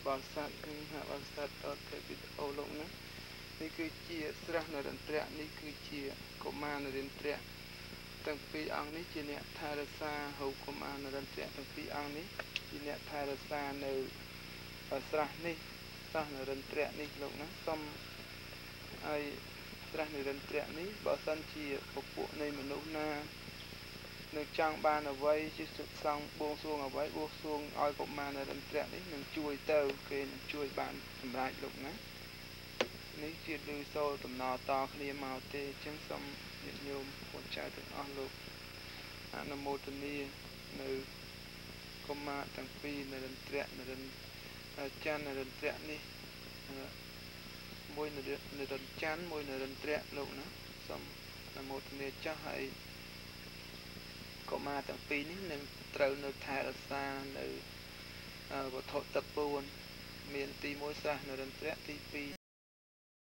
បរិស័ទនិងហាបរិស័ទតទៅវីដេអូលោកណានេះគឺជាស្រះនរិន្ទ្រៈនេះគឺជាកុមារនរិន្ទ្រៈទាំងពីរអង្គនេះជាអ្នកថែរក្សាហូបកុមារនរិន្ទ្រៈទាំងពីរអង្គនេះជាអ្នកថែរក្សានៅស្រះនេះស្រះនរិន្ទ្រៈនេះលោកណាសូមឲ្យស្រះនរិន្ទ្រៈនេះបើសិនជាពពួកនៃមនុស្សណានៅចង់បានអ្វីជាសុខសង្ឃបួងសួងអ្វីបួងសួងឲ្យកុមារនរិន្ទ្រៈនេះនឹងជួយទៅគេនឹងជួយបានសម្រាប់លោកណានេះជាលឺសូរដំណើរតគ្នាមកទេអញ្ចឹងសូមញាតិញោមពុទ្ធចៅទាំងអស់លោកអនុមោទនានៅកុមារទាំងពីរនរិន្ទ្រៈនរិន្ទ្រច័ន្ទនរិន្ទ្រៈនេះមួយនរិន្ទ្រច័ន្ទមួយនរិន្ទ្រៈលោកណាសូមអនុមោទនាចាស់ហើយកុមារទាំងពីរនេះនឹងត្រូវនៅថែរក្សានៅវត្ថុទឹកពួនមានទី1ស្រះនរិន្ទ្រៈទី2